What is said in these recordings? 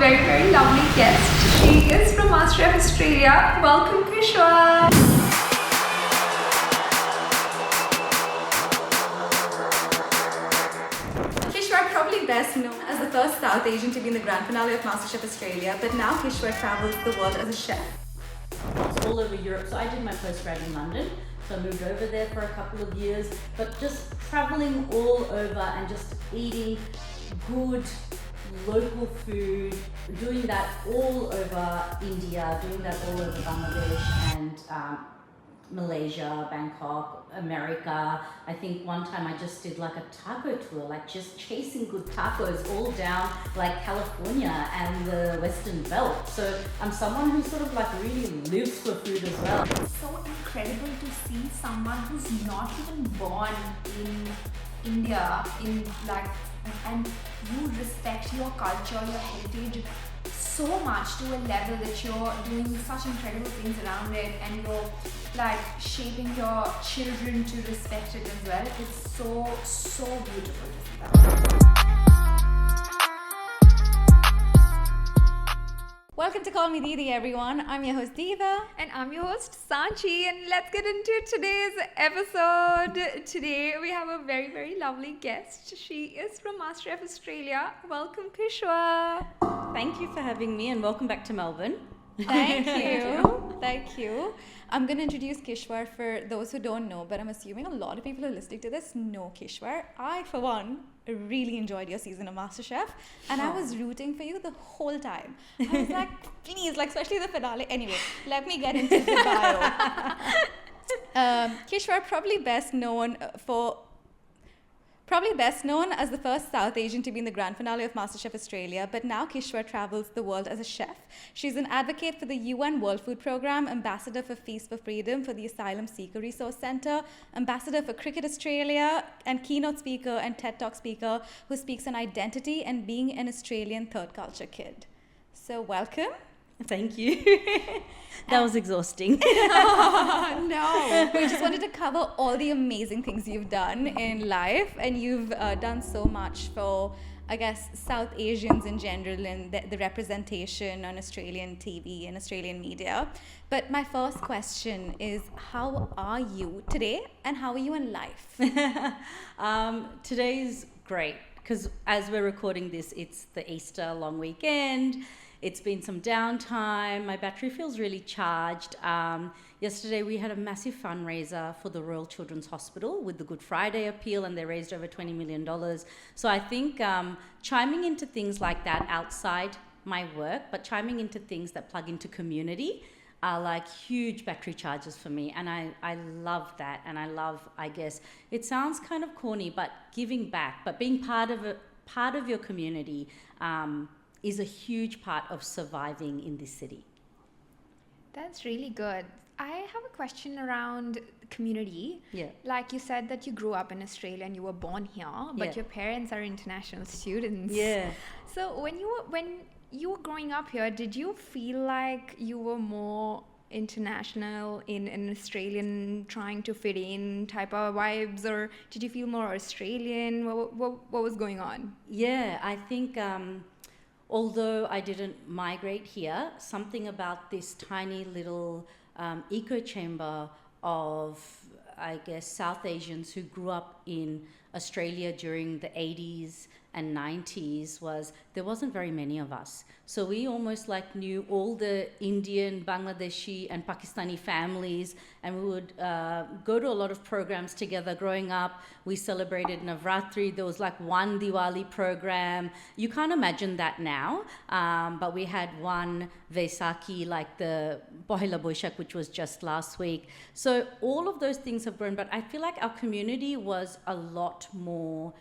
very, very lovely guest. She is from MasterChef Australia. Welcome, Kishwar. Kishwar, probably best known as the first South Asian to be in the grand finale of MasterChef Australia, but now Kishwar travels the world as a chef. All over Europe. So I did my postgrad in London. So I moved over there for a couple of years, but just traveling all over and just eating good local food, doing that all over India, doing that all over Bangladesh and Malaysia, Bangkok, America. I think one time I just did like a taco tour, like just chasing good tacos all down like California and the Western Belt. So I'm someone who sort of like really lives for food as well. It's so incredible to see someone who's not even born in India, and you respect your culture, your heritage so much to a level that you're doing such incredible things around it, and you're like shaping your children to respect it as well. It's so beautiful to see that. Welcome to Call Me Didi, everyone. I'm your host Diva. And I'm your host Sanchi. And let's get into today's episode. Today we have a very, very lovely guest. She is from MasterChef Australia. Welcome, Kishwar. Thank you for having me and welcome back to Melbourne. Thank you. Thank you. I'm going to introduce Kishwar for those who don't know, but I'm assuming a lot of people who are listening to this know Kishwar. I, for one, really enjoyed your season of MasterChef, and I was rooting for you the whole time. I was like, please, like especially the finale. Anyway, let me get into the bio. Kishwar, probably best known as the first South Asian to be in the grand finale of MasterChef Australia, but now Kishwar travels the world as a chef. She's an advocate for the UN World Food Programme, ambassador for Feast for Freedom for the Asylum Seeker Resource Centre, ambassador for Cricket Australia, and keynote speaker and TED Talk speaker who speaks on identity and being an Australian third culture kid. So welcome. Thank you. That was exhausting. No, we just wanted to cover all the amazing things you've done in life, and you've done so much for, I guess, South Asians in general and the representation on Australian TV and Australian media. But my first question is, how are you today and how are you in life? Today's great because as we're recording this, it's the Easter long weekend. It's been some downtime. My battery feels really charged. Yesterday we had a massive fundraiser for the Royal Children's Hospital with the Good Friday appeal, and they raised over $20 million. So I think chiming into things like that outside my work, but chiming into things that plug into community are like huge battery charges for me. And I love that. And I love, I guess, it sounds kind of corny, but giving back, but being part of your community, is a huge part of surviving in this city. That's really good. I have a question around community. Yeah. Like you said that you grew up in Australia and you were born here, but your parents are international students. Yeah. So when you were growing up here, did you feel like you were more international in an Australian trying to fit in type of vibes, or did you feel more Australian? What was going on? Yeah, I think although I didn't migrate here, something about this tiny little echo chamber of, I guess, South Asians who grew up in Australia during the 80s and 90s was there wasn't very many of us. So we almost like knew all the Indian, Bangladeshi and Pakistani families, and we would go to a lot of programs together growing up. We celebrated Navratri. There was like one Diwali program. You can't imagine that now, but we had one Vaisakhi, like the Pohila Boishak, which was just last week. So all of those things have grown, but I feel like our community was a lot more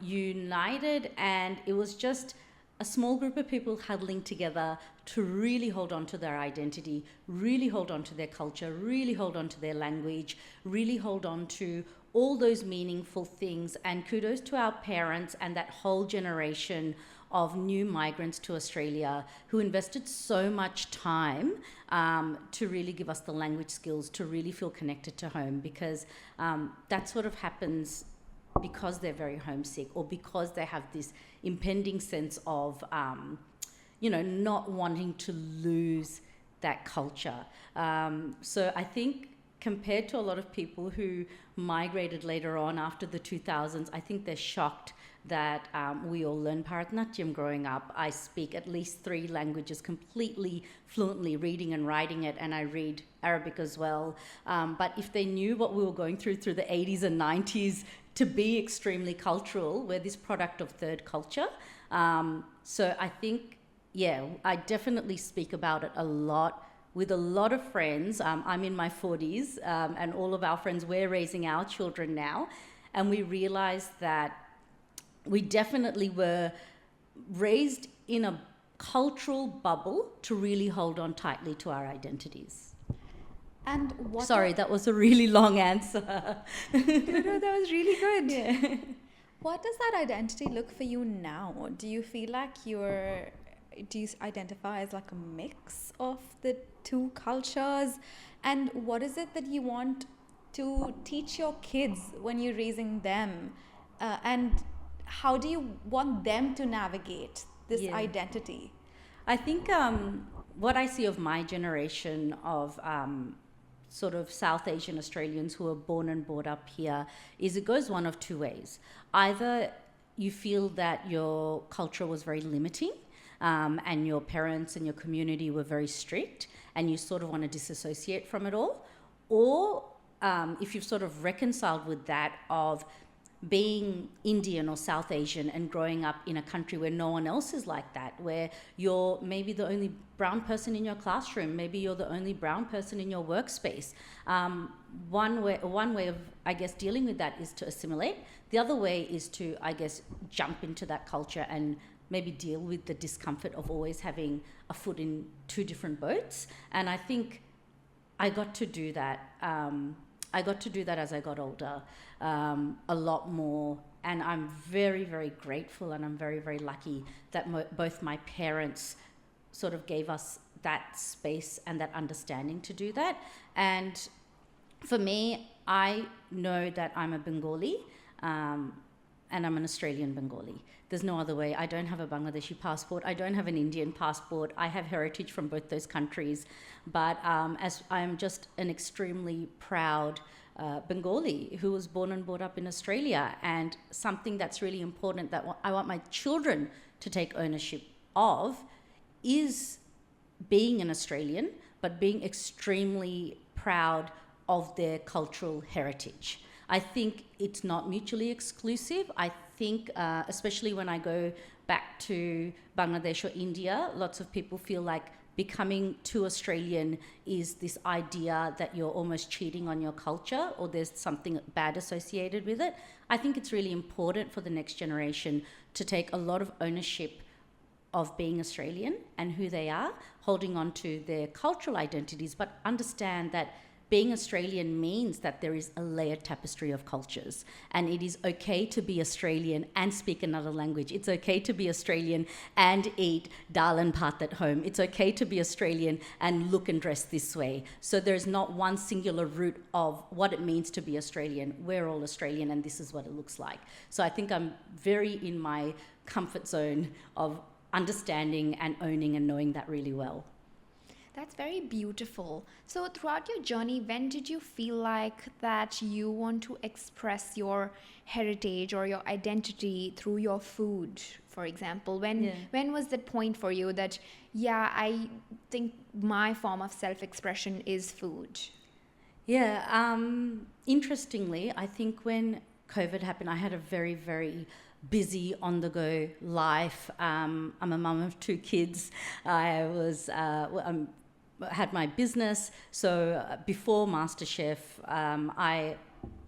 united, and it was just a small group of people huddling together to really hold on to their identity, really hold on to their culture, really hold on to their language, really hold on to all those meaningful things. And kudos to our parents and that whole generation of new migrants to Australia who invested so much time to really give us the language skills to really feel connected to home, because that sort of happens because they're very homesick or because they have this impending sense of not wanting to lose that culture. So I think compared to a lot of people who migrated later on after the 2000s, I think they're shocked that we all learn Bharatanatyam growing up. I speak at least 3 languages completely fluently, reading and writing it, and I read Arabic as well. But if they knew what we were going through the 80s and 90s to be extremely cultural, we're this product of third culture. So I think, I definitely speak about it a lot with a lot of friends. I'm in my 40s, and all of our friends, we're raising our children now, and we realized that we definitely were raised in a cultural bubble to really hold on tightly to our identities. And what? Sorry, that was a really long answer. No, that was really good. Yeah. What does that identity look for you now? Do you feel like do you identify as like a mix of the 2 cultures? And what is it that you want to teach your kids when you're raising them? And how do you want them to navigate this identity? I think what I see of my generation of sort of South Asian Australians who are born and brought up here is it goes one of 2 ways. Either you feel that your culture was very limiting, and your parents and your community were very strict, and you sort of want to disassociate from it all, or if you've sort of reconciled with that of being Indian or South Asian and growing up in a country where no one else is like that, where you're maybe the only brown person in your classroom, maybe you're the only brown person in your workspace. One way of, I guess, dealing with that is to assimilate. The other way is to, I guess, jump into that culture and maybe deal with the discomfort of always having a foot in 2 different boats. And I think I got to do that. As I got older, a lot more. And I'm very, very grateful, and I'm very, very lucky that both my parents sort of gave us that space and that understanding to do that. And for me, I know that I'm a Bengali, and I'm an Australian Bengali. There's no other way. I don't have a Bangladeshi passport. I don't have an Indian passport. I have heritage from both those countries. But as I'm just an extremely proud Bengali who was born and brought up in Australia, and something that's really important that I want my children to take ownership of is being an Australian, but being extremely proud of their cultural heritage. I think it's not mutually exclusive. I think, especially when I go back to Bangladesh or India, lots of people feel like becoming too Australian is this idea that you're almost cheating on your culture or there's something bad associated with it. I think it's really important for the next generation to take a lot of ownership of being Australian and who they are, holding on to their cultural identities, but understand that being Australian means that there is a layered tapestry of cultures, and it is okay to be Australian and speak another language. It's okay to be Australian and eat dal and bhat at home. It's okay to be Australian and look and dress this way. So there's not one singular route of what it means to be Australian. We're all Australian and this is what it looks like. So I think I'm very in my comfort zone of understanding and owning and knowing that really well. That's very beautiful. So throughout your journey, when did you feel like that you want to express your heritage or your identity through your food, for example? When was that point for you that, I think my form of self-expression is food? Interestingly, I think when COVID happened, I had a very, very busy on-the-go life. I'm a mum of 2 kids. I was had my business. So before MasterChef, I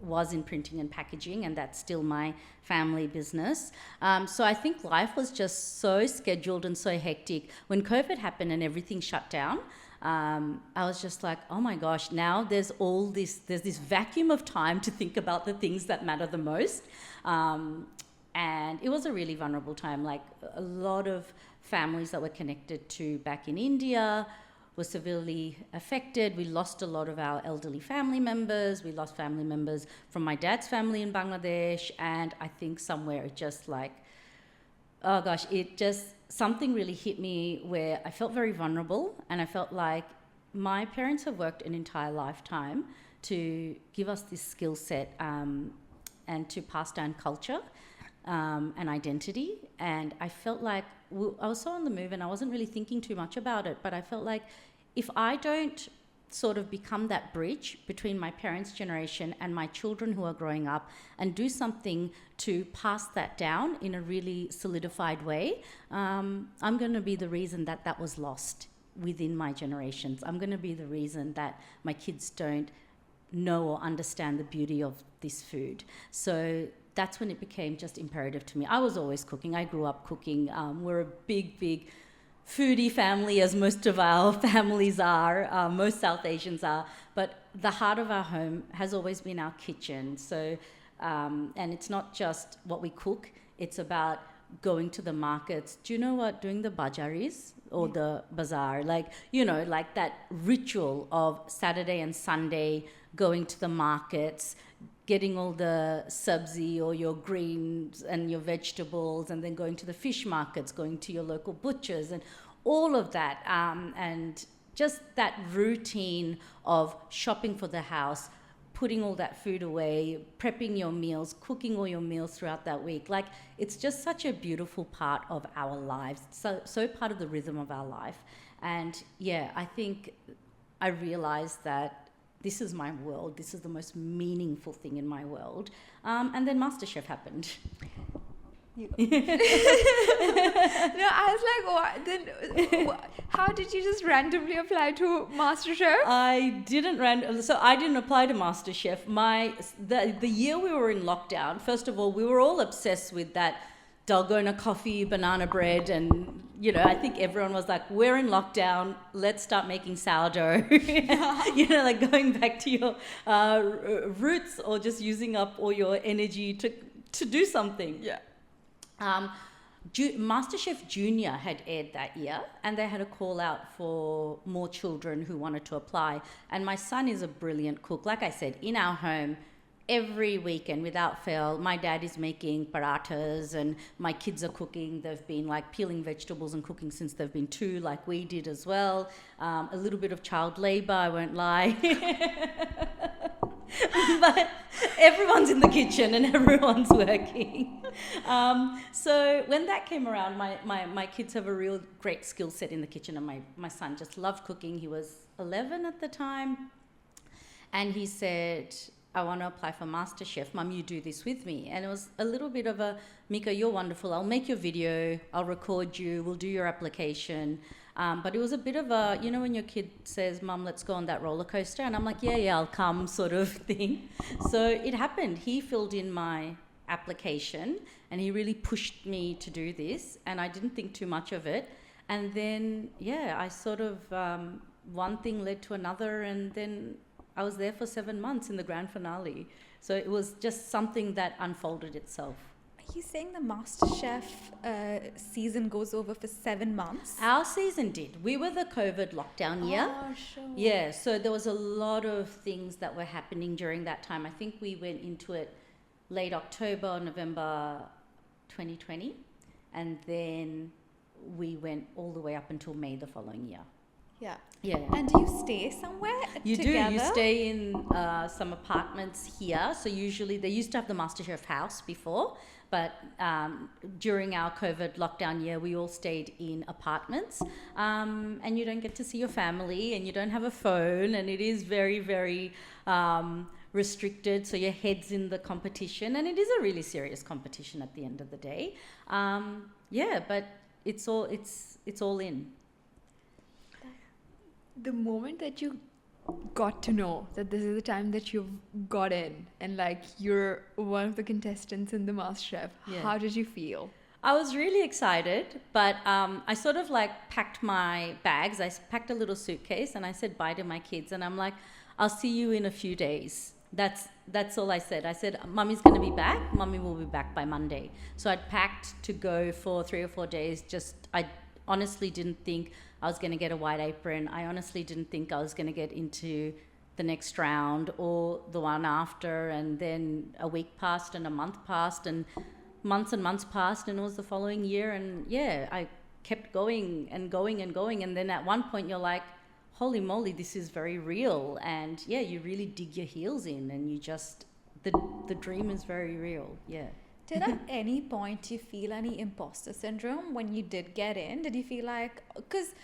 was in printing and packaging, and that's still my family business. So I think life was just so scheduled and so hectic. When COVID happened and everything shut down, I was just like, oh my gosh, now there's this vacuum of time to think about the things that matter the most. And it was a really vulnerable time. Like a lot of families that were connected to back in India were severely affected. We lost a lot of our elderly family members. We lost family members from my dad's family in Bangladesh. And I think somewhere it just like, oh gosh, it just something really hit me where I felt very vulnerable, and I felt like my parents have worked an entire lifetime to give us this skill set and to pass down culture and identity. And I felt like I was so on the move and I wasn't really thinking too much about it, but I felt like if I don't sort of become that bridge between my parents' generation and my children who are growing up and do something to pass that down in a really solidified way, I'm going to be the reason that that was lost within my generations. I'm going to be the reason that my kids don't know or understand the beauty of this food. So that's when it became just imperative to me. I was always cooking. I grew up cooking. We're a big foodie family, as most of our families are, most South Asians are, but the heart of our home has always been our kitchen. So, and it's not just what we cook, it's about going to the markets. Do you know what doing the bazaar or the bazaar? Like, you know, like that ritual of Saturday and Sunday, going to the markets, getting all the sabzi or your greens and your vegetables, and then going to the fish markets, going to your local butchers, and all of that. And just that routine of shopping for the house, putting all that food away, prepping your meals, cooking all your meals throughout that week. Like, it's just such a beautiful part of our lives, so part of the rhythm of our life. And yeah, I think I realized that this is my world. This is the most meaningful thing in my world. And then MasterChef happened. No, I was like, what? Then, how did you just randomly apply to MasterChef? I didn't apply to MasterChef. The year we were in lockdown, first of all, we were all obsessed with that dalgona coffee, banana bread, and you know, I think everyone was like, we're in lockdown, let's start making sourdough. You know, like going back to your roots, or just using up all your energy to do something. Yeah. MasterChef Junior had aired that year, and they had a call out for more children who wanted to apply. And my son is a brilliant cook. Like I said, in our home, every weekend without fail, my dad is making parathas and my kids are cooking. They've been like peeling vegetables and cooking since they've been 2, like we did as well. A little bit of child labor, I won't lie. But everyone's in the kitchen and everyone's working. So when that came around, my kids have a real great skill set in the kitchen, and my son just loved cooking. He was 11 at the time, and he said, I want to apply for MasterChef. Mum, you do this with me. And it was a little bit of a, Mika, you're wonderful. I'll make your video. I'll record you. We'll do your application. But it was a bit of a, you know, when your kid says, Mum, let's go on that roller coaster. And I'm like, yeah, I'll come sort of thing. So it happened. He filled in my application and he really pushed me to do this. And I didn't think too much of it. And then, yeah, I sort of, one thing led to another, and then I was there for 7 months in the grand finale. So it was just something that unfolded itself. Are you saying the MasterChef season goes over for 7 months? Our season did. We were the COVID lockdown year. Oh, sure. Yeah, so there was a lot of things that were happening during that time. I think we went into it late October, November 2020. And then we went all the way up until May the following year. Yeah. Yeah. And do you stay somewhere You together? do. You stay in some apartments here. So usually they used to have the MasterChef house before, but during our COVID lockdown year, we all stayed in apartments. And you don't get to see your family, and you don't have a phone, and it is very, very restricted. So your head's in the competition, and it is a really serious competition at the end of the day. Yeah, but it's all in. The moment that you got to know that this is the time that you've got in and like you're one of the contestants in the MasterChef, how did you feel? I was really excited, but I sort of like packed my bags. I packed a little suitcase and I said bye to my kids, and I'm like, I'll see you in a few days. That's all I said. I said, Mummy's going to be back. Mummy will be back by Monday. So I'd packed to go for 3 or 4 days. I honestly didn't think I was going to get a white apron. I honestly didn't think I was going to get into the next round or the one after. And then a week passed and a month passed and months passed, and it was the following year. And yeah, kept going and going and going. And then at one point you're like, holy moly, this is very real. And yeah, you really dig your heels in, and you just, the dream is very real. Yeah. Did at any point you feel any imposter syndrome when you did get in? Did you feel like, because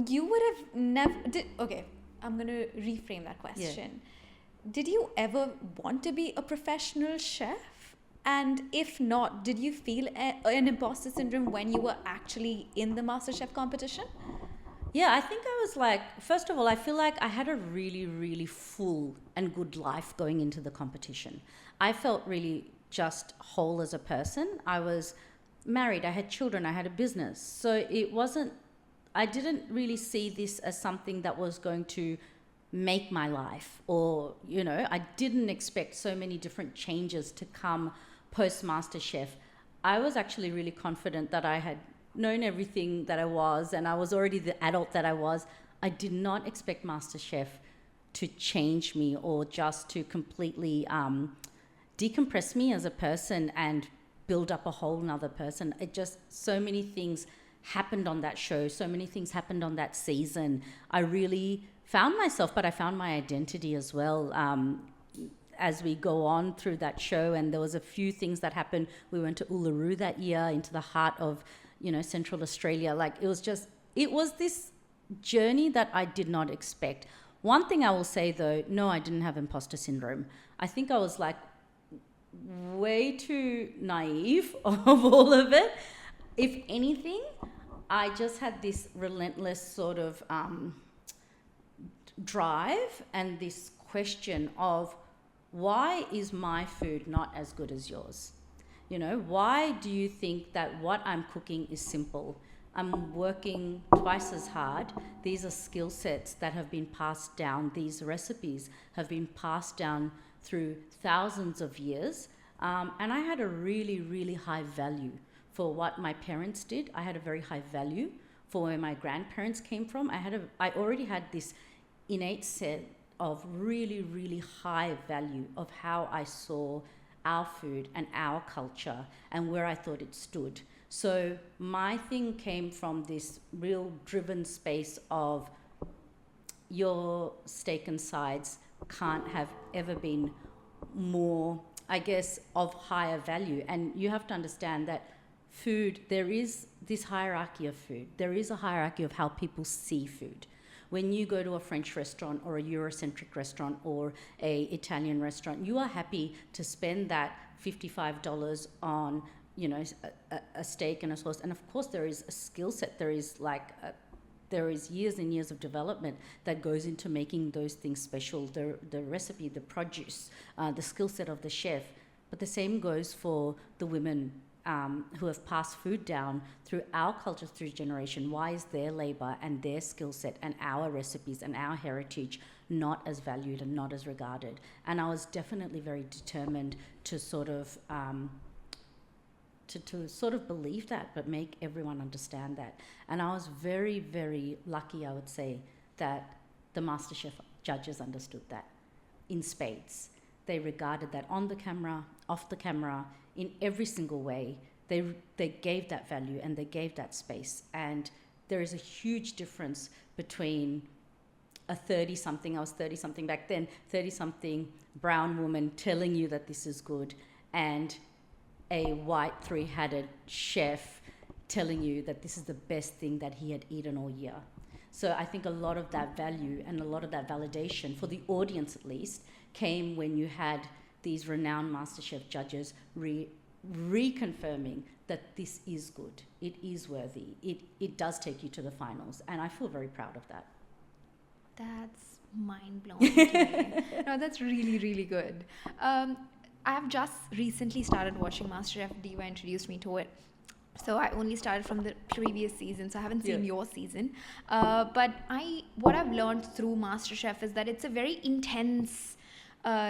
you would have never okay, I'm going to reframe that question. Did you ever want to be a professional chef? And if not, did you feel an imposter syndrome when you were actually in the MasterChef competition? Yeah, I think I was like, first of all, I feel like I had a really, really full and good life going into the competition. I felt really just whole as a person. I was married, I had children, I had a business. So I didn't really see this as something that was going to make my life, or, you know, I didn't expect so many different changes to come post MasterChef. I was actually really confident that I had known everything that I was, and I was already the adult that I was. I did not expect MasterChef to change me, or just to completely decompress me as a person and build up a whole nother person. It just, so many things happened on that show, so many things happened on that season. I really found myself, but I found my identity as well as we go on through that show. And there was a few things that happened. We went to Uluru that year, into the heart of, you know, Central Australia. Like, it was this journey that I did not expect. One thing I will say though, no, I didn't have imposter syndrome. I think I was like way too naive of all of it. If anything, I just had this relentless sort of drive, and this question of, why is my food not as good as yours? You know, why do you think that what I'm cooking is simple? I'm working twice as hard. These are skill sets that have been passed down. These recipes have been passed down through thousands of years. And I had a really, really high value for what my parents did. I had a very high value for where my grandparents came from. I already had this innate set of really, really high value of how I saw our food and our culture and where I thought it stood. So my thing came from this real driven space of, your steak and sides can't have ever been more, I guess, of higher value. And you have to understand that food, there is this hierarchy of food. There is a hierarchy of how people see food. When you go to a French restaurant or a Eurocentric restaurant or a Italian restaurant, you are happy to spend that $55 on, you know, a steak and a sauce. And of course there is a skill set. There is years and years of development that goes into making those things special. The recipe, the produce, the skill set of the chef. But the same goes for the women who have passed food down through our culture, through generation. Why is their labor and their skill set and our recipes and our heritage not as valued and not as regarded? And I was definitely very determined to sort of to sort of believe that, but make everyone understand that. And I was very, very lucky, I would say, that the MasterChef judges understood that in spades. They regarded that on the camera, off the camera, in every single way. They gave that value and they gave that space. And there is a huge difference between a 30-something, I was 30-something back then, 30-something brown woman telling you that this is good, and a white three-headed chef telling you that this is the best thing that he had eaten all year. So I think a lot of that value and a lot of that validation, for the audience at least, came when you had these renowned MasterChef judges reconfirming that this is good, it is worthy, it does take you to the finals. And I feel very proud of that. That's mind-blowing to me. No, that's really, really good. I've just recently started watching MasterChef. Diva introduced me to it. So I only started from the previous season, so I haven't seen your season. But what I've learned through MasterChef is that it's a very intense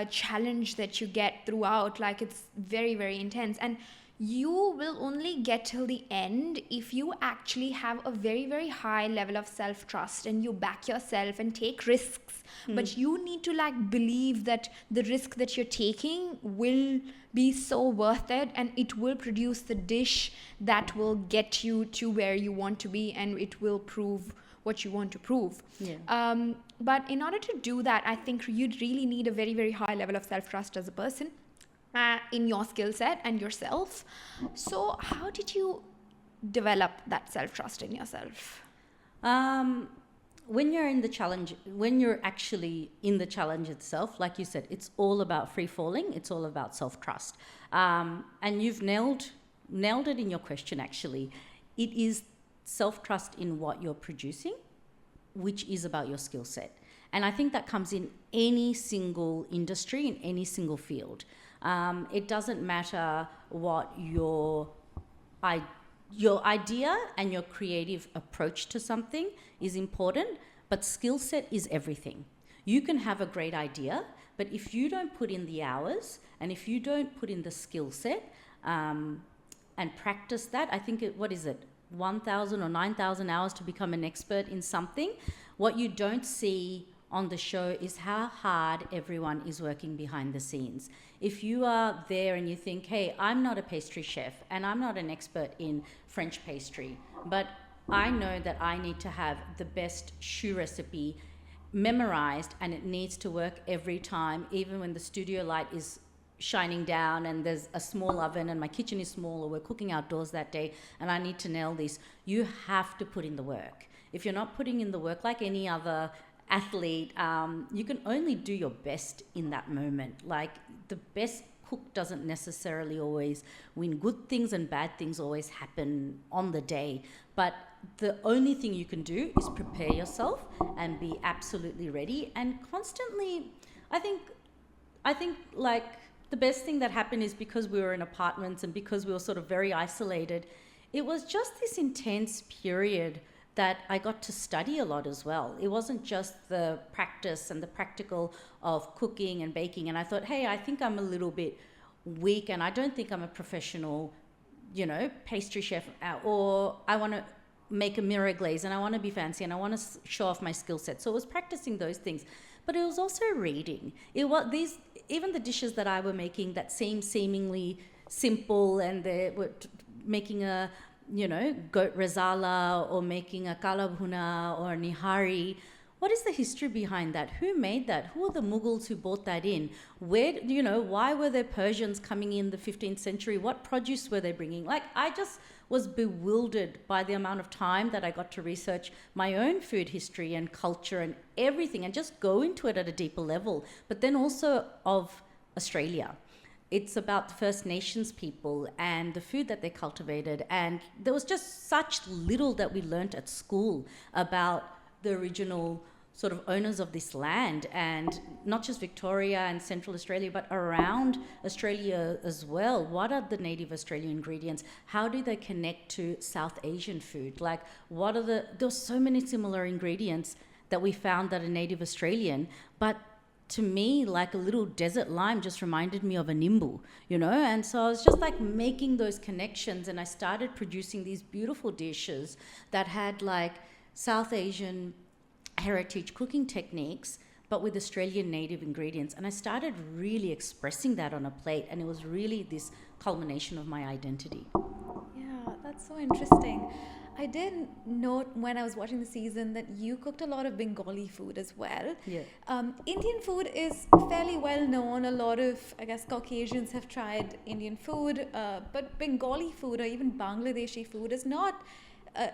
challenge that you get throughout. Like, it's very, very intense. And you will only get till the end if you actually have a very, very high level of self-trust and you back yourself and take risks. But you need to like believe that the risk that you're taking will be so worth it, and it will produce the dish that will get you to where you want to be, and it will prove what you want to prove. But in order to do that, I think you'd really need a very, very high level of self-trust as a person, in your skill set and yourself. So how did you develop that self-trust in yourself? When you're in the challenge, when you're actually in the challenge itself, like you said, it's all about free falling. It's all about self-trust. And you've nailed it in your question, actually. It is self-trust in what you're producing, which is about your skill set. And I think that comes in any single industry, in any single field. It doesn't matter what your idea and your creative approach to something is important, but skill set is everything. You can have a great idea, but if you don't put in the hours and if you don't put in the skill set and practice that, I think, 1,000 or 9,000 hours to become an expert in something. What you don't see on the show is how hard everyone is working behind the scenes. If you are there and you think, hey, I'm not a pastry chef and I'm not an expert in French pastry, but I know that I need to have the best choux recipe memorized and it needs to work every time, even when the studio light is shining down and there's a small oven and my kitchen is small, or we're cooking outdoors that day and I need to nail this, you have to put in the work. If you're not putting in the work like any other athlete, you can only do your best in that moment. Like, the best cook doesn't necessarily always win. Good things and bad things always happen on the day, but the only thing you can do is prepare yourself and be absolutely ready and constantly. I think like the best thing that happened is because we were in apartments and because we were sort of very isolated, it was just this intense period that I got to study a lot as well. It wasn't just the practice and the practical of cooking and baking. And I thought, hey, I think I'm a little bit weak and I don't think I'm a professional, pastry chef, or I want to make a mirror glaze and I want to be fancy and I want to show off my skill set. So it was practicing those things. But it was also reading. It was even the dishes that I were making that seemed seemingly simple, and they were making a goat rezala or making a kalabhuna or nihari. What is the history behind that? Who made that? Who are the Mughals who brought that in? Where, why were there Persians coming in the 15th century? What produce were they bringing? Like, I just was bewildered by the amount of time that I got to research my own food history and culture and everything and just go into it at a deeper level. But then also of Australia. It's about the First Nations people and the food that they cultivated. And there was just such little that we learnt at school about the original sort of owners of this land, and not just Victoria and Central Australia, but around Australia as well. What are the native Australian ingredients? How do they connect to South Asian food? Like, there's so many similar ingredients that we found that are native Australian, but to me, like a little desert lime just reminded me of a nimbu, And so I was just like making those connections, and I started producing these beautiful dishes that had like South Asian heritage cooking techniques, but with Australian native ingredients. And I started really expressing that on a plate, and it was really this culmination of my identity. Yeah, that's so interesting. I did note when I was watching the season that you cooked a lot of Bengali food as well. Yeah. Indian food is fairly well known. A lot of, I guess, Caucasians have tried Indian food, but Bengali food or even Bangladeshi food is not,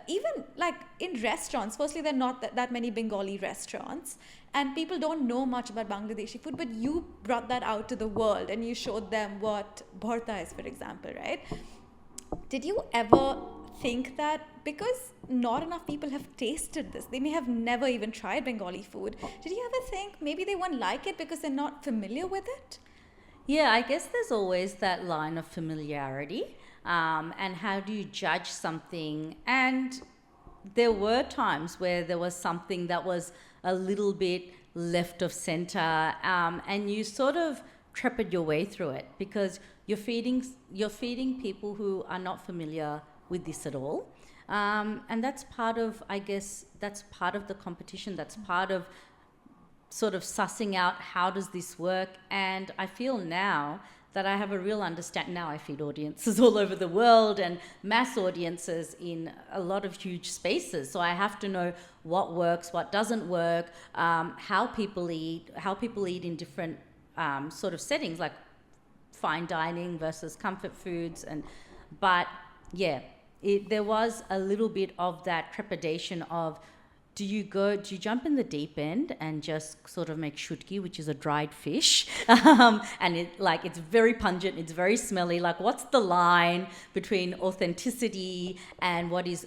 even like in restaurants. Firstly, there are not that many Bengali restaurants, and people don't know much about Bangladeshi food, but you brought that out to the world and you showed them what bharta is, for example, right? Did you ever think that because not enough people have tasted this, they may have never even tried Bengali food, did you ever think maybe they won't like it because they're not familiar with it? Yeah, I guess there's always that line of familiarity, and how do you judge something? And there were times where there was something that was a little bit left of center, and you sort of trepid your way through it because you're feeding people who are not familiar with this at all. And that's part of, I guess, that's part of the competition. That's part of sort of sussing out how does this work. And I feel now that I have a real understanding. Now I feed audiences all over the world and mass audiences in a lot of huge spaces. So I have to know what works, what doesn't work, how people eat in different sort of settings, like fine dining versus comfort foods. But yeah, there was a little bit of that trepidation of, do you jump in the deep end and just sort of make shutki, which is a dried fish, and it's very pungent, it's very smelly. Like, what's the line between authenticity and what is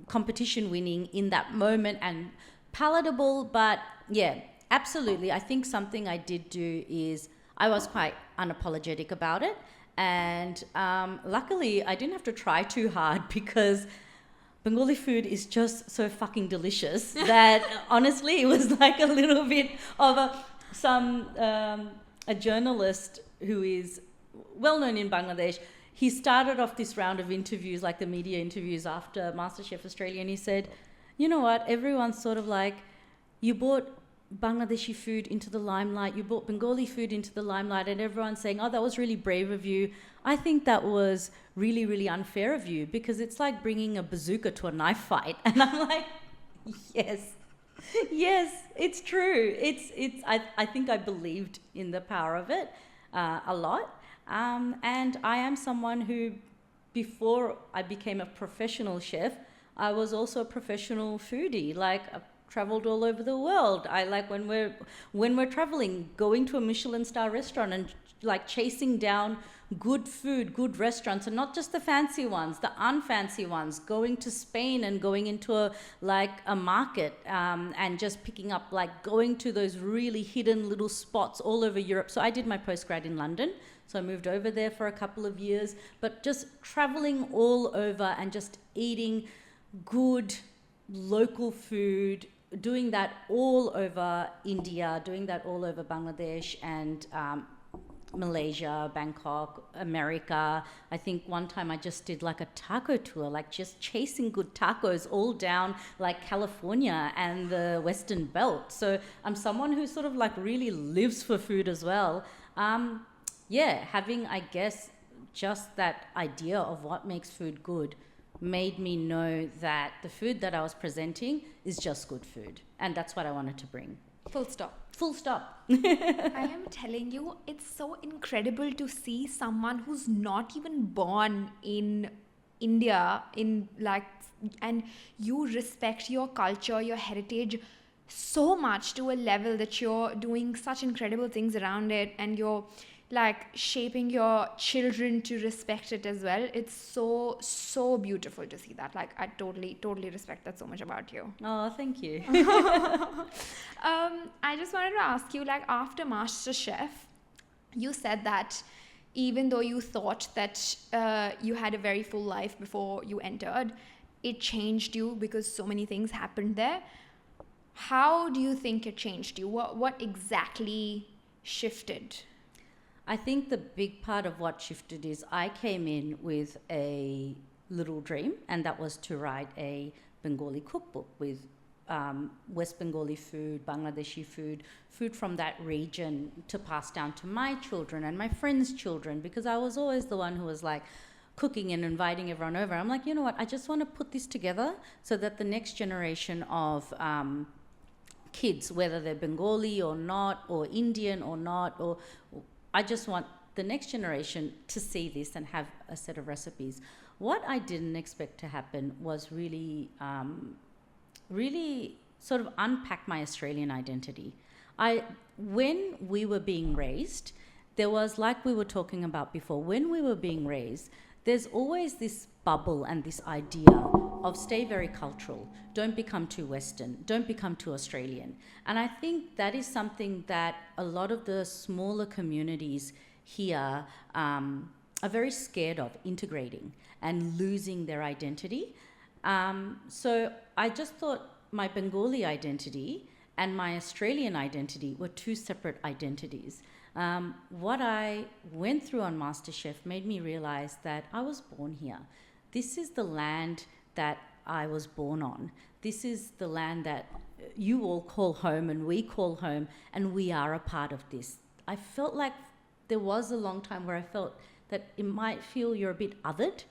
competition winning in that moment and palatable? But yeah, absolutely. I think something I did do is I was quite unapologetic about it, and luckily I didn't have to try too hard, because Bengali food is just so fucking delicious that honestly it was like a little bit of a journalist who is well known in Bangladesh. He started off this round of interviews, like the media interviews after MasterChef Australia, and he said, you know what, everyone's sort of like, you brought Bangladeshi food into the limelight, you brought Bengali food into the limelight, and everyone's saying, oh, that was really brave of you. I think that was really, really unfair of you, because it's like bringing a bazooka to a knife fight. And I'm like, yes, it's true. I think I believed in the power of it a lot. And I am someone who, before I became a professional chef, I was also a professional foodie. Like, traveled all over the world. I like, when we're traveling, going to a Michelin star restaurant and like chasing down good food, good restaurants, and not just the fancy ones, the unfancy ones, going to Spain and going into a market, and just picking up, like, going to those really hidden little spots all over Europe. So I did my postgrad in London, so I moved over there for a couple of years, but just traveling all over and just eating good local food, doing that all over India, doing that all over Bangladesh and Malaysia, Bangkok, America. I think one time I just did like a taco tour, like just chasing good tacos all down like California and the Western Belt. So I'm someone who sort of like really lives for food as well. Having, I guess, just that idea of what makes food good made me know that the food that I was presenting is just good food. And that's what I wanted to bring. Full stop. Full stop. I am telling you, it's so incredible to see someone who's not even born in India, and you respect your culture, your heritage so much, to a level that you're doing such incredible things around it, and you're like shaping your children to respect it as well. It's so beautiful to see that. Like, I totally respect that so much about you. Oh, thank you. I just wanted to ask you, like, after MasterChef, you said that even though you thought that you had a very full life before you entered, it changed you because so many things happened there. How do you think it changed you? What exactly shifted? I think the big part of what shifted is I came in with a little dream, and that was to write a Bengali cookbook with West Bengali food, Bangladeshi food from that region, to pass down to my children and my friends' children, because I was always the one who was like cooking and inviting everyone over. I'm like, you know what, I just want to put this together so that the next generation of kids, whether they're Bengali or not, or Indian or not, or I just want the next generation to see this and have a set of recipes. What I didn't expect to happen was really sort of unpack my Australian identity. When we were being raised, there was, like we were talking about before, when we were being raised, there's always this bubble and this idea of stay very cultural, don't become too Western, don't become too Australian. And I think that is something that a lot of the smaller communities here are very scared of integrating and losing their identity. So I just thought my Bengali identity and my Australian identity were two separate identities. What I went through on MasterChef made me realize that I was born here. This is the land that I was born on. This is the land that you all call home and we call home, and we are a part of this. I felt like there was a long time where I felt that it might feel you're a bit othered,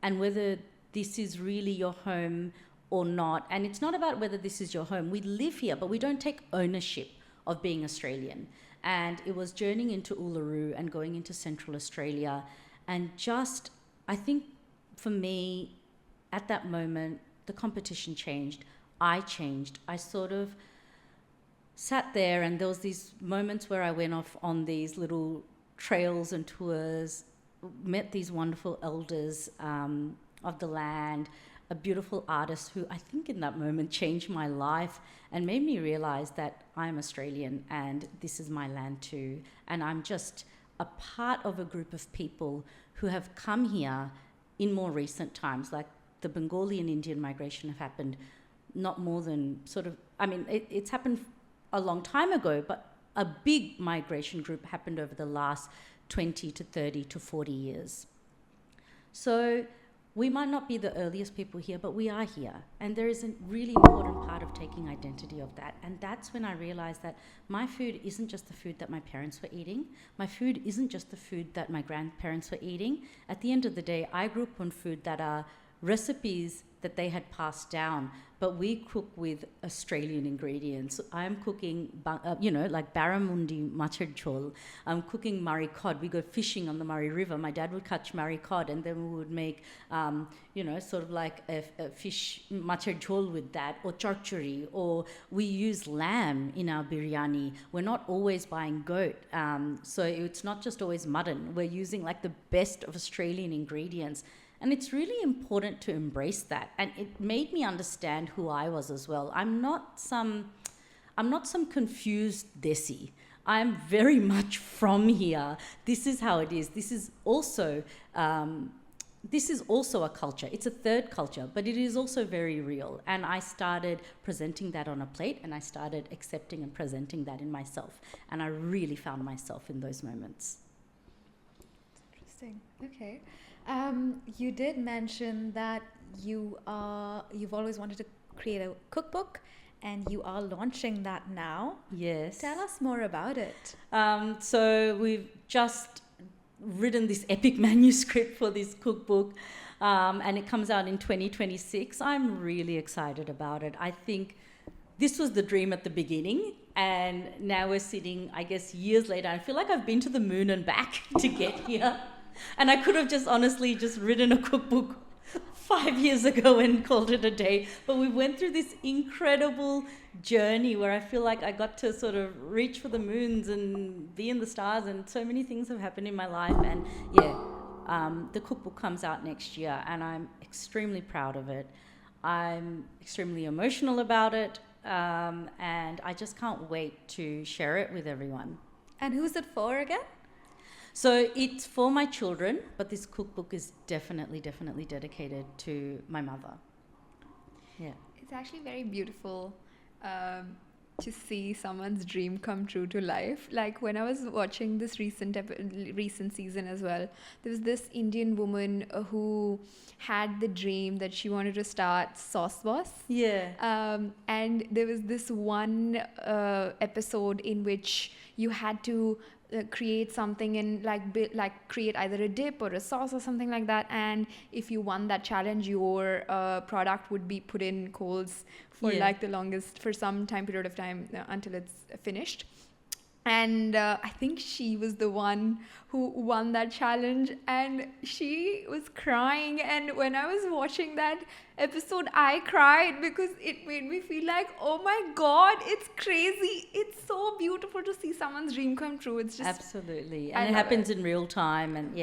and whether this is really your home or not. And it's not about whether this is your home. We live here, but we don't take ownership of being Australian. And it was journeying into Uluru and going into Central Australia. And just, I think for me, at that moment, the competition changed. I changed. I sort of sat there, and there was these moments where I went off on these little trails and tours, met these wonderful elders of the land, a beautiful artist who I think in that moment changed my life and made me realize that I'm Australian and this is my land too. And I'm just a part of a group of people who have come here in more recent times. Like the Bengali and Indian migration have happened not more than it's happened a long time ago, but a big migration group happened over the last 20 to 30 to 40 years. So we might not be the earliest people here, but we are here. And there is a really important part of taking identity of that. And that's when I realized that my food isn't just the food that my parents were eating. My food isn't just the food that my grandparents were eating. At the end of the day, I grew up on food that are recipes that they had passed down, but we cook with Australian ingredients. I'm cooking, like barramundi machar jhol. I'm cooking Murray cod. We go fishing on the Murray River. My dad would catch Murray cod, and then we would make, sort of like a fish machar jhol with that, or charchuri, or we use lamb in our biryani. We're not always buying goat, so it's not just always mutton. We're using like the best of Australian ingredients. And it's really important to embrace that. And it made me understand who I was as well. I'm not some confused desi. I'm very much from here. This is how it is. This is also a culture. It's a third culture, but it is also very real. And I started presenting that on a plate, and I started accepting and presenting that in myself. And I really found myself in those moments. Interesting. Okay. You did mention that you've always wanted to create a cookbook, and you are launching that now. Yes. Tell us more about it. So we've just written this epic manuscript for this cookbook, and it comes out in 2026. I'm really excited about it. I think this was the dream at the beginning, and now we're sitting, I guess, years later. I feel like I've been to the moon and back to get here. And I could have just honestly just written a cookbook 5 years ago and called it a day. But we went through this incredible journey where I feel like I got to sort of reach for the moons and be in the stars, and so many things have happened in my life. And the cookbook comes out next year, and I'm extremely proud of it. I'm extremely emotional about it, and I just can't wait to share it with everyone. And who's it for again? So it's for my children, but this cookbook is definitely dedicated to my mother. Yeah. It's actually very beautiful to see someone's dream come true to life. Like when I was watching this recent season as well, there was this Indian woman who had the dream that she wanted to start Sauce Boss. Yeah. And there was this one episode in which you had to create something and create either a dip or a sauce or something like that, and if you won that challenge, your product would be put in coals for some time period of time until it's finished. And I think she was the one who won that challenge, and she was crying. And when I was watching that episode, I cried because it made me feel like, oh my God, it's crazy. It's so beautiful to see someone's dream come true. It's just absolutely, and it happens in real time, and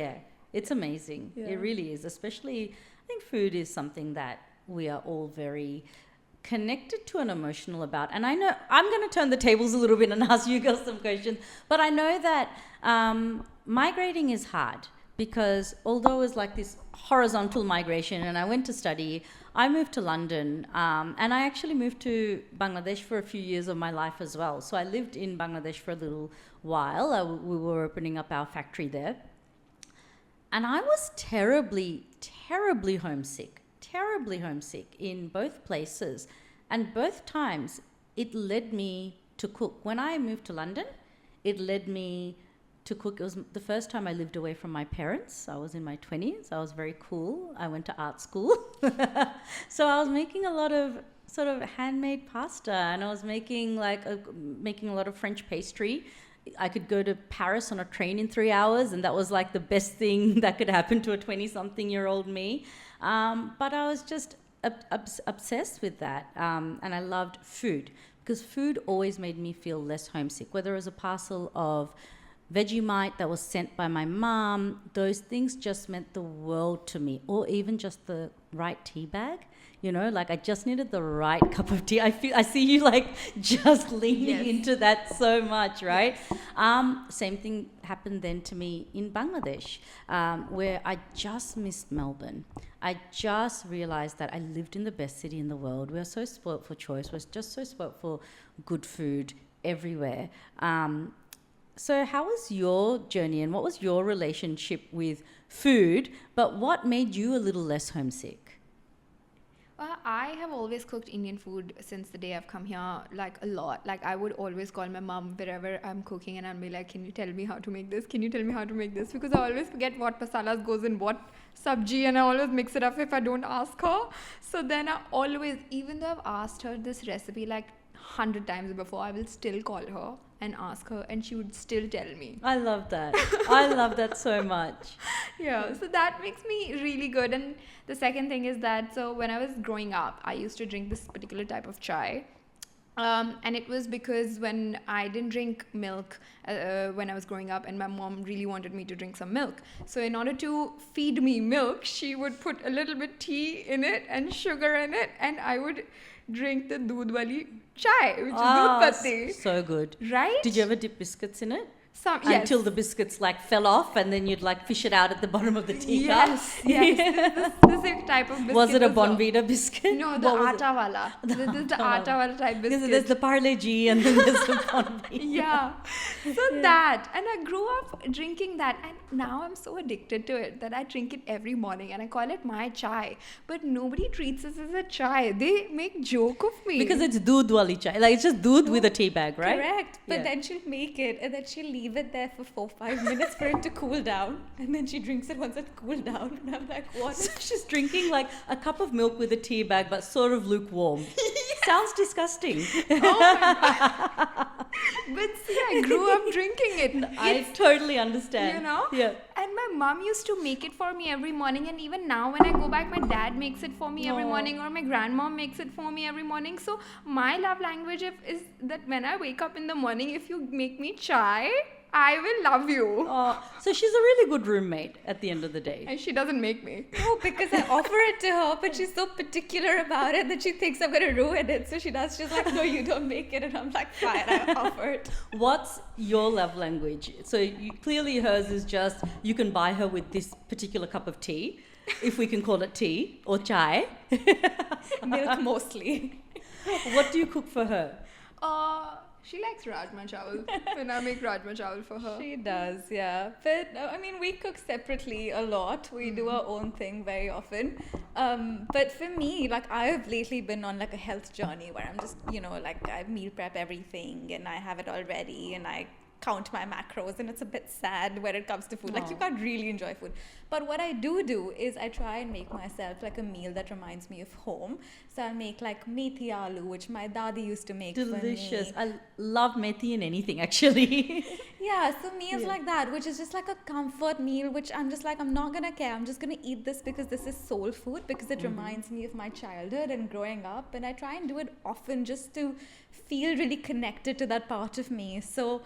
it's amazing. Yeah. It really is. Especially, I think food is something that we are all very connected to and emotional about. And I know I'm going to turn the tables a little bit and ask you girls some questions, but I know that migrating is hard, because although it's like this horizontal migration, and I went to study. I moved to London, and I actually moved to Bangladesh for a few years of my life as well. So I lived in Bangladesh for a little while. We were opening up our factory there. And I was terribly homesick in both places. And both times, it led me to cook. When I moved to London, it led me to cook. It was the first time I lived away from my parents. I was in my 20s. I was very cool. I went to art school. So I was making a lot of sort of handmade pasta, and I was making making a lot of French pastry. I could go to Paris on a train in 3 hours, and that was like the best thing that could happen to a 20-something-year-old me. But I was just obsessed with that, and I loved food, because food always made me feel less homesick, whether it was a parcel of Vegemite that was sent by my mom. Those things just meant the world to me, or even just the right tea bag. You know, like I just needed the right cup of tea. I see you like just leaning into that so much, right? Same thing happened then to me in Bangladesh, where I just missed Melbourne. I just realized that I lived in the best city in the world. We're so spoilt for choice. We're just so spoilt for good food everywhere. So how was your journey, and what was your relationship with food, but what made you a little less homesick? Well, I have always cooked Indian food since the day I've come here, like a lot. Like I would always call my mom wherever I'm cooking, and I'd be like, can you tell me how to make this? Can you tell me how to make this? Because I always forget what masalas goes in what sabji, and I always mix it up if I don't ask her. So then I always, even though I've asked her this recipe like 100 times before, I will still call her and ask her, and she would still tell me. I love that. I love that so much. Yeah, so that makes me really good. And the second thing is that, so when I was growing up, I used to drink this particular type of chai. And it was because when I didn't drink milk when I was growing up, and my mom really wanted me to drink some milk. So in order to feed me milk, she would put a little bit tea in it and sugar in it, and I would drink the doodh wali chai, which is doodh patti. So good. Right? Did you ever dip biscuits in it? Yes. Until the biscuits like fell off, and then you'd like fish it out at the bottom of the teacup. Yes. This specific type of biscuit. Was it a Bonvita biscuit? No, the atta wala. This is the atta wala type biscuit. There's the Parle G, and then there's the Bonvita. Yeah. So that, and I grew up drinking that, and now I'm so addicted to it that I drink it every morning, and I call it my chai. But nobody treats this as a chai. They make joke of me. Because it's doodh wali chai. Like it's just doodh with a tea bag, right? Correct. But then she'll make it, and then she'll leave it there for 4-5 minutes for it to cool down, and then she drinks it once it cooled down, and I'm like, what? So she's drinking like a cup of milk with a tea bag, but sort of lukewarm. Sounds disgusting. Oh my God. But see, I grew up drinking it. I totally understand. You know? Yeah. And my mom used to make it for me every morning, and even now when I go back, my dad makes it for me every morning, or my grandmom makes it for me every morning. So my love language is that when I wake up in the morning, if you make me chai, I will love you. So she's a really good roommate at the end of the day. And she doesn't make me. No, because I offer it to her, but she's so particular about it that she thinks I'm going to ruin it. So she's like, no, you don't make it. And I'm like, fine, I offer it. What's your love language? So clearly hers is just, you can buy her with this particular cup of tea, if we can call it tea, or chai. Milk mostly. What do you cook for her? She likes rajma chawal when I make rajma chawal for her. She does, yeah. But I mean, we cook separately a lot. We do our own thing very often. But for me, like I've lately been on like a health journey where I'm just, like I meal prep everything and I have it all ready and I count my macros, and it's a bit sad when it comes to food. Like you can't really enjoy food. But what I do is I try and make myself like a meal that reminds me of home. So I make like methi aloo, which my dadi used to make Delicious. for me. I love methi in anything actually. Yeah, so meals like that, which is just like a comfort meal, which I'm just like, I'm not gonna care. I'm just gonna eat this because this is soul food, because it reminds me of my childhood and growing up. And I try and do it often just to feel really connected to that part of me. So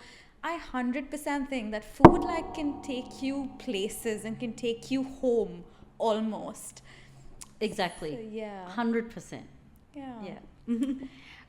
I 100% think that food like can take you places and can take you home almost. Exactly. So, yeah. 100%. Yeah.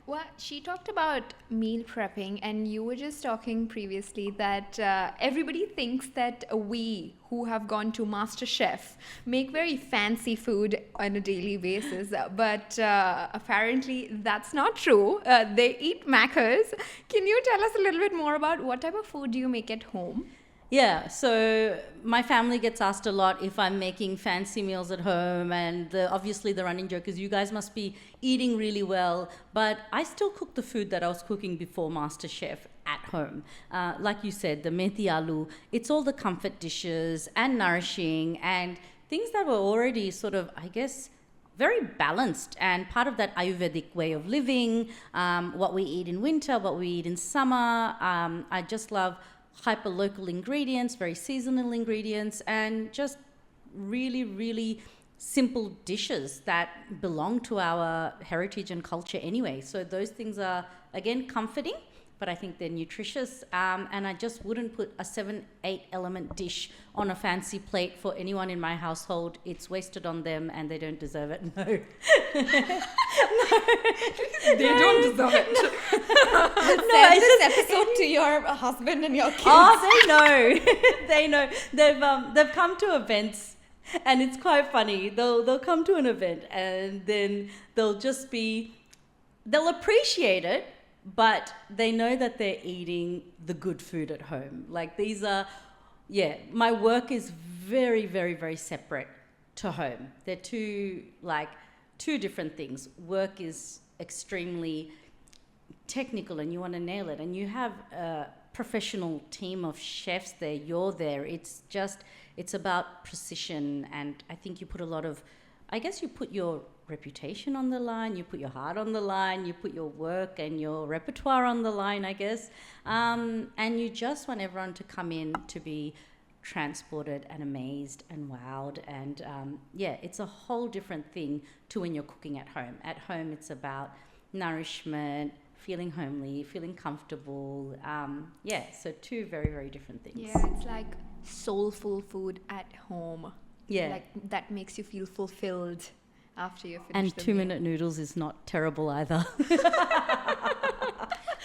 Well, she talked about meal prepping, and you were just talking previously that everybody thinks that we who have gone to MasterChef make very fancy food on a daily basis, but apparently that's not true. They eat macas. Can you tell us a little bit more about what type of food do you make at home? Yeah, so my family gets asked a lot if I'm making fancy meals at home, and obviously the running joke is you guys must be eating really well, but I still cook the food that I was cooking before MasterChef at home. Like you said, the methi aloo, it's all the comfort dishes and nourishing and things that were already sort of, I guess, very balanced and part of that Ayurvedic way of living, what we eat in winter, what we eat in summer. I just love hyper local ingredients, very seasonal ingredients, and just really, really simple dishes that belong to our heritage and culture anyway. So those things are, again, comforting, but I think they're nutritious. And I just wouldn't put a 7-8 element dish on a fancy plate for anyone in my household. It's wasted on them and they don't deserve it. No. They don't deserve it. Send this episode to your husband and your kids. Oh, they know. They know. They've come to events, and it's quite funny. They'll come to an event, and then they'll appreciate it, but they know that they're eating the good food at home. Like these are, my work is very, very, very separate to home. They're two different things. Work is extremely technical and you want to nail it, and you have a professional team of chefs there, you're there. It's about precision, and I think you put you put your reputation on the line, you put your heart on the line, you put your work and your repertoire on the line, I guess, and you just want everyone to come in to be transported and amazed and wowed, and it's a whole different thing to when you're cooking at home. At home, it's about nourishment, feeling homely, feeling comfortable. So two very, very different things. Yeah, it's like soulful food at home. Yeah. Like that makes you feel fulfilled after you finish And the 2-minute noodles is not terrible either.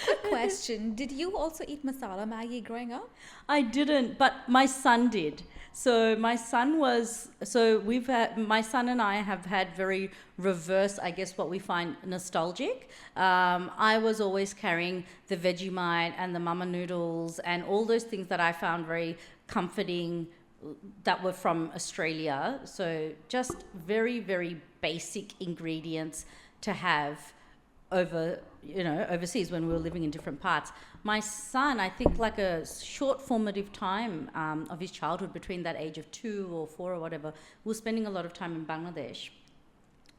Quick question. Did you also eat masala Maggi growing up? I didn't, but my son did. So my son and I have had very reverse, I guess, what we find nostalgic. I was always carrying the Vegemite and the mama noodles and all those things that I found very comforting that were from Australia. So just very, very basic ingredients to have overseas when we were living in different parts. My son, I think like a short formative time of his childhood, between that age of 2 or 4 or whatever, was spending a lot of time in Bangladesh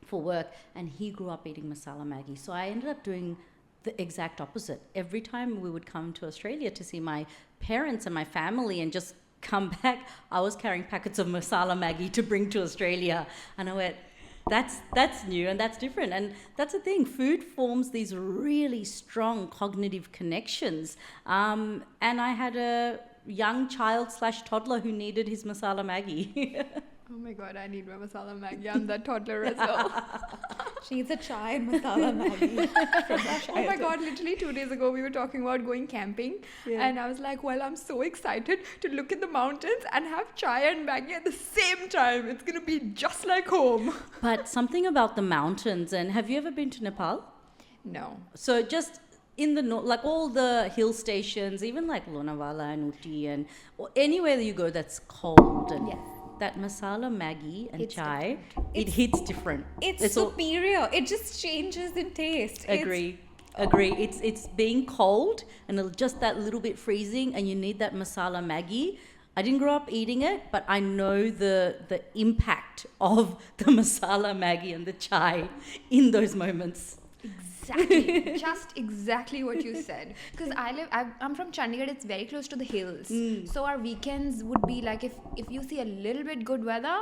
for work, and he grew up eating masala Maggi. So I ended up doing the exact opposite. Every time we would come to Australia to see my parents and my family and just come back, I was carrying packets of masala Maggi to bring to Australia. And I went, that's new and that's different. And that's the thing, food forms these really strong cognitive connections. And I had a young child / toddler who needed his masala Maggi. Oh my god, I need my masala Maggi. I'm that toddler as well. She needs a chai and masala Maggi. Oh my god, literally 2 days ago we were talking about going camping, and I was like, well, I'm so excited to look in the mountains and have chai and Maggi at the same time. It's going to be just like home. But something about the mountains, and have you ever been to Nepal? No. So just in the north, like all the hill stations, even like Lonavala and Uti and anywhere that you go that's cold, and that masala Maggi and chai, it hits different. It's superior. It just changes in taste. Agree. It's being cold and just that little bit freezing, and you need that masala Maggi. I didn't grow up eating it, but I know the impact of the masala Maggi and the chai in those moments. Exactly. Just exactly what you said. Because I'm from Chandigarh, it's very close to the hills. So our weekends would be like, if you see a little bit good weather,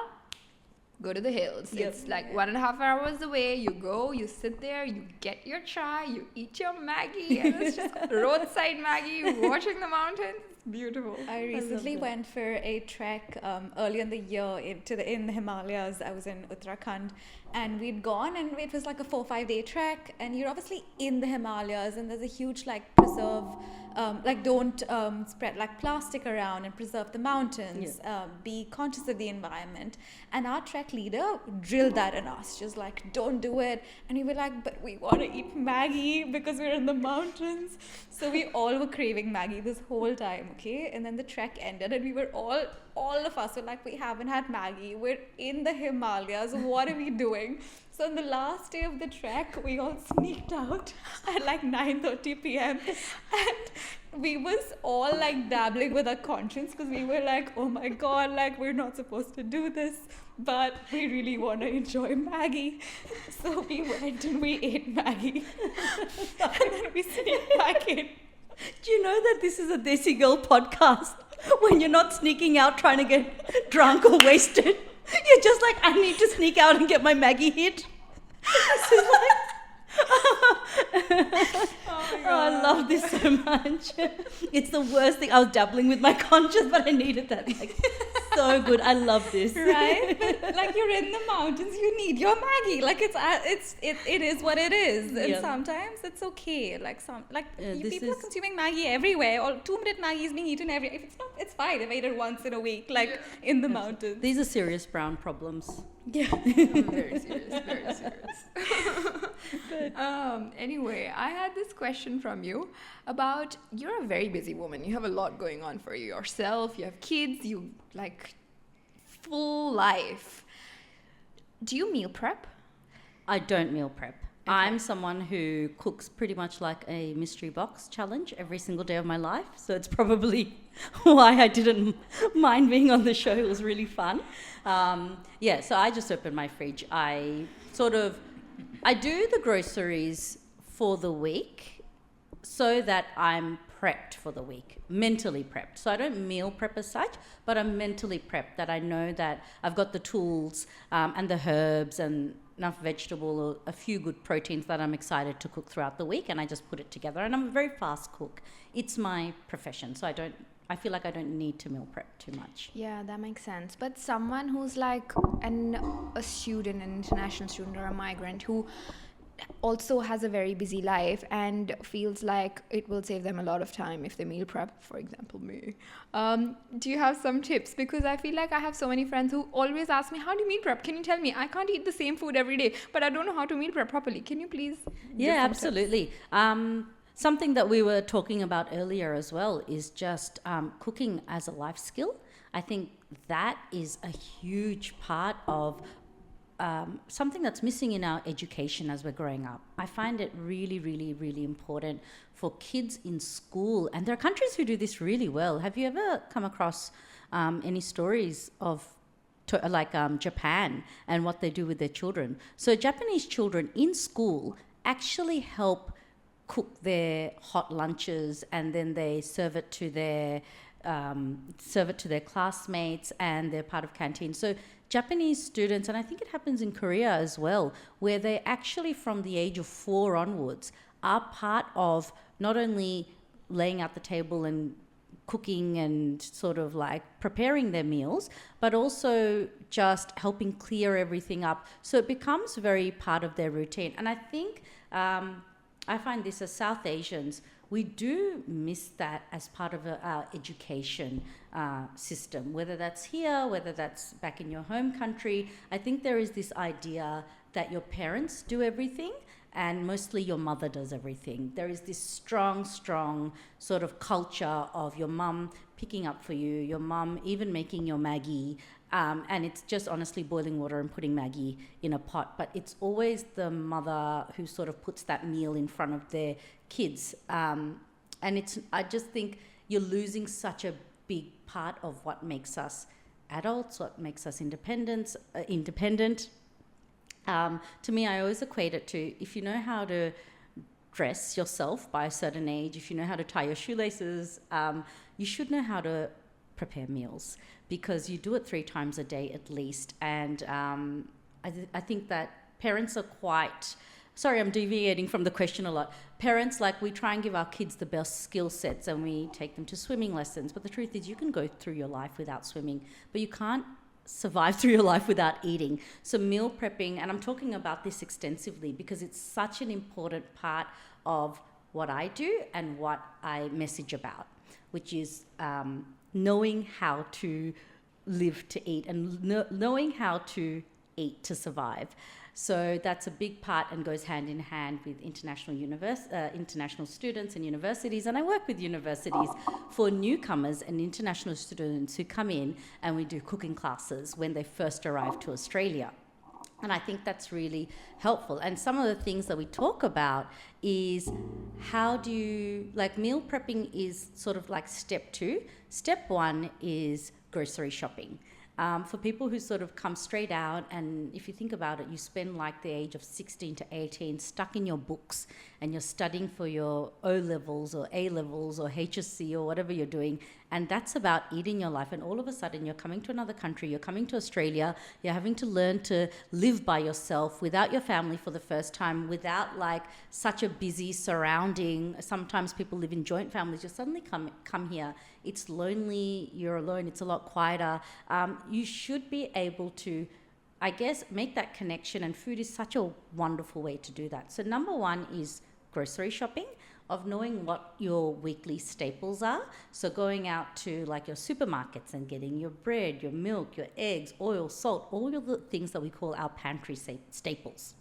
go to the hills. Yep. It's like 1.5 hours away. You go, you sit there, you get your chai, you eat your Maggi, and it's just roadside Maggi, watching the mountains. It's beautiful. I recently went for a trek early in the year in the Himalayas. I was in Uttarakhand, and we'd gone, and it was like a 4-5 day trek, and you're obviously in the Himalayas, and there's a huge like preserve, don't spread like plastic around and preserve the mountains. Be conscious of the environment. And our trek leader drilled that in us, just like, don't do it. And we were like, but we want to eat Maggi because we're in the mountains. So we all were craving Maggi this whole time, okay? And then the trek ended, and we were all of us were like, we haven't had Maggi. We're in the Himalayas. What are we doing? So on the last day of the trek, we all sneaked out at like 9:30 p.m. and we was all like dabbling with our conscience because we were like, oh my God, like we're not supposed to do this, but we really want to enjoy Maggi. So we went and we ate Maggi. And then we sneaked back in. Do you know that this is a Desi Girl podcast? When you're not sneaking out trying to get drunk or wasted, you're just like, I need to sneak out and get my Maggi hit. This is like, oh, I love this so much. It's the worst thing. I was dabbling with my conscience, but I needed that. Like, so good. I love this. Right? But like you're in the mountains, you need your Maggi. Like it is what it is. And sometimes it's okay. Like people are consuming Maggi everywhere. Or 2-minute Maggi is being eaten every. If it's not, it's fine. I've eaten it once in a week, like in the mountains. These are serious brown problems. Yeah. Very serious, very serious. Anyway, I had this question from you about, you're a very busy woman. You have a lot going on for yourself. You have kids. You like full life. Do you meal prep? I don't meal prep. Okay. I'm someone who cooks pretty much like a mystery box challenge every single day of my life. So it's probably why I didn't mind being on the show. It was really fun. So I just open my fridge. I do the groceries for the week so that I'm prepped for the week, mentally prepped. So I don't meal prep as such, but I'm mentally prepped, that I know that I've got the tools and the herbs and enough vegetable or a few good proteins that I'm excited to cook throughout the week, and I just put it together. And I'm a very fast cook. It's my profession, so I feel like I don't need to meal prep too much. Yeah, that makes sense. But someone who's like a student, an international student or a migrant who also has a very busy life and feels like it will save them a lot of time if they meal prep, for example me, do you have some tips? Because I feel like I have so many friends who always ask me, how do you meal prep? Can you tell me? I can't eat the same food every day, but I don't know how to meal prep properly. Can you please Yeah, absolutely. Something that we were talking about earlier as well is just cooking as a life skill. I think that is a huge part of something that's missing in our education as we're growing up. I find it really, really, really important for kids in school. And there are countries who do this really well. Have you ever come across any stories of Japan and what they do with their children? So Japanese children in school actually help cook their hot lunches, and then they serve it to their classmates, and they're part of canteen. So Japanese students, and I think it happens in Korea as well, where they actually from the age of 4 onwards are part of not only laying out the table and cooking and sort of like preparing their meals, but also just helping clear everything up. So it becomes very part of their routine. And I think I find this as South Asians, we do miss that as part of our education system, whether that's here, whether that's back in your home country. I think there is this idea that your parents do everything and mostly your mother does everything. There is this strong sort of culture of your mum picking up for you, your mum even making your Maggi, and it's just honestly boiling water and putting Maggi in a pot. But it's always the mother who sort of puts that meal in front of their kids. And I just think you're losing such a big part of what makes us adults, what makes us independent. To me, I always equate it to, if you know how to dress yourself by a certain age, if you know how to tie your shoelaces, you should know how to prepare meals, because you do it 3 times a day at least. And I think that parents are quite, sorry, I'm deviating from the question a lot. Parents, like, we try and give our kids the best skill sets and we take them to swimming lessons. But the truth is, you can go through your life without swimming, but you can't survive through your life without eating. So meal prepping, and I'm talking about this extensively because it's such an important part of what I do and what I message about, which is knowing how to live to eat and knowing how to eat to survive. So that's a big part and goes hand in hand with international students and universities. And I work with universities for newcomers and international students who come in, and we do cooking classes when they first arrive to Australia. And I think that's really helpful. And some of the things that we talk about is how do you, like, meal prepping is sort of like step 2. Step 1 is grocery shopping. For people who sort of come straight out, and if you think about it, you spend like the age of 16 to 18 stuck in your books and you're studying for your O-levels or A-levels or HSC or whatever you're doing, and that's about eating your life. And all of a sudden you're coming to another country, you're coming to Australia, you're having to learn to live by yourself without your family for the first time, without like such a busy surrounding. Sometimes people live in joint families. You suddenly come here, it's lonely, you're alone, it's a lot quieter. You should be able to, I guess, make that connection, and food is such a wonderful way to do that. So number 1 is grocery shopping, of knowing what your weekly staples are. So going out to like your supermarkets and getting your bread, your milk, your eggs, oil, salt, all of the things that we call our pantry staples.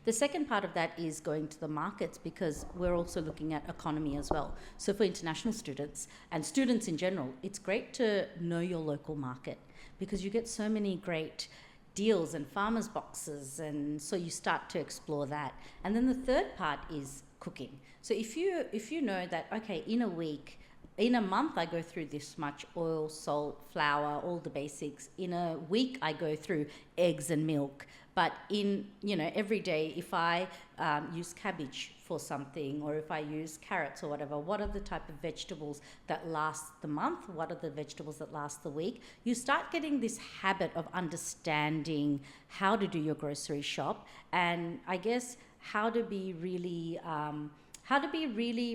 The second part of that is going to the markets, because we're also looking at economy as well. So for international students and students in general, it's great to know your local market, because you get so many great deals and farmers boxes, and so you start to explore that. And then the third part is cooking. So if you know that, okay, in a month I go through this much oil, salt, flour, all the basics. In a week I go through eggs and milk. But in, every day, if I use cabbage for something, or if I use carrots or whatever, what are the type of vegetables that last the month? What are the vegetables that last the week? You start getting this habit of understanding how to do your grocery shop, and I guess how to be really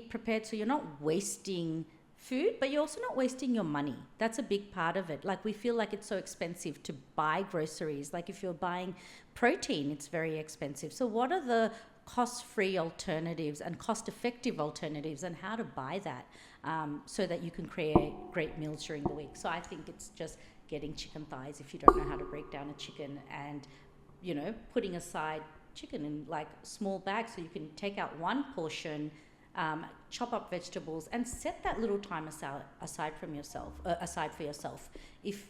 prepared, so you're not wasting food, but you're also not wasting your money. That's a big part of it. Like, we feel like it's so expensive to buy groceries. Like, if you're buying protein, it's very expensive. So what are the cost-free alternatives and cost-effective alternatives, and how to buy that so that you can create great meals during the week? So I think it's just getting chicken thighs if you don't know how to break down a chicken, and putting aside chicken in like small bags so you can take out one portion, chop up vegetables, and set that little time aside for yourself if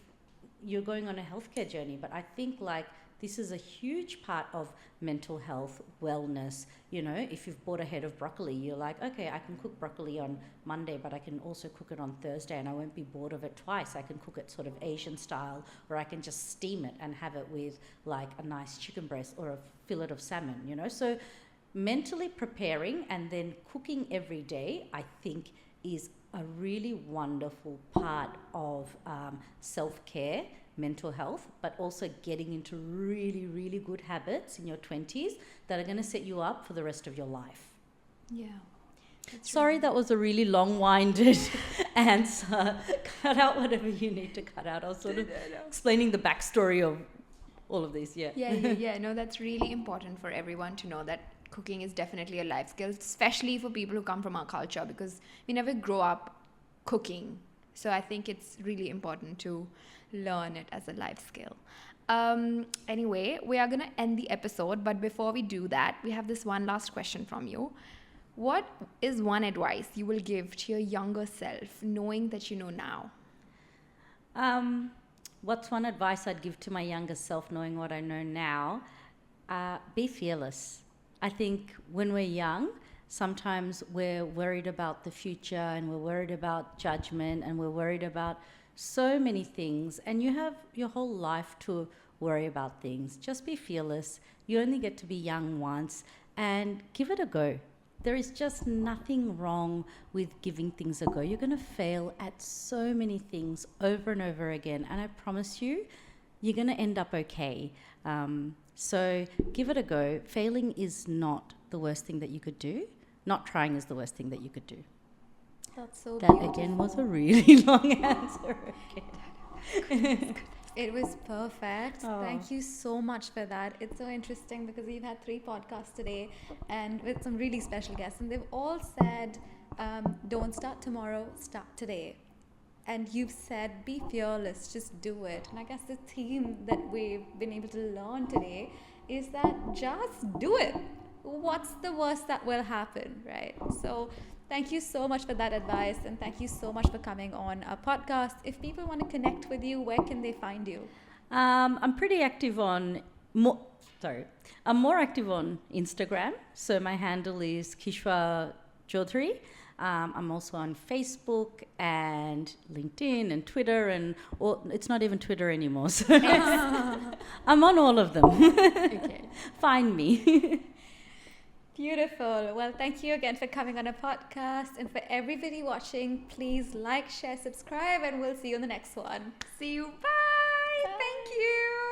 you're going on a healthcare journey. But I think like this is a huge part of mental health, wellness. If you've bought a head of broccoli, you're like, okay, I can cook broccoli on Monday, but I can also cook it on Thursday, and I won't be bored of it twice. I can cook it sort of Asian style, or I can just steam it and have it with like a nice chicken breast or a fillet of salmon, So mentally preparing and then cooking every day, I think, is a really wonderful part of self-care, mental health, but also getting into really, really good habits in your 20s that are going to set you up for the rest of your life. Yeah. Sorry, that was a really long-winded answer. Cut out whatever you need to cut out. I was sort of explaining the backstory of all of this. Yeah. No, that's really important for everyone to know that cooking is definitely a life skill, especially for people who come from our culture, because we never grow up cooking. So I think it's really important to learn it as a life skill. Anyway, we are going to end the episode, but before we do that, we have this one last question from you. What is one advice you will give to your younger self, knowing that you know now? What's one advice I'd give to my younger self, knowing what I know now? Be fearless. I think when we're young, sometimes we're worried about the future, and we're worried about judgment, and we're worried about so many things, and you have your whole life to worry about things. Just be fearless. You only get to be young once, and give it a go. there is just nothing wrong with giving things a go. You're going to fail at so many things over and over again, and I promise you, you're going to end up okay. So give it a go. Failing is not the worst thing that you could do. Not trying is the worst thing that you could do. That's so That beautiful. again was a really long answer. Okay. It was perfect. Oh. Thank you so much for that. It's so interesting because we've had 3 podcasts today and with some really special guests, and they've all said, don't start tomorrow, start today. And you've said, be fearless, just do it. And I guess the theme that we've been able to learn today is that just do it. What's the worst that will happen, right? So thank you so much for that advice, and thank you so much for coming on our podcast. If people want to connect with you, where can they find you? I'm pretty active on I'm more active on Instagram. So my handle is Kishwar Chaudhary. I'm also on Facebook and LinkedIn and Twitter, and it's not even Twitter anymore. So I'm on all of them. Okay. Find me. Beautiful. Well, thank you again for coming on a podcast. And for everybody watching, please like, share, subscribe, and we'll see you on the next one. See you. Bye. Thank you.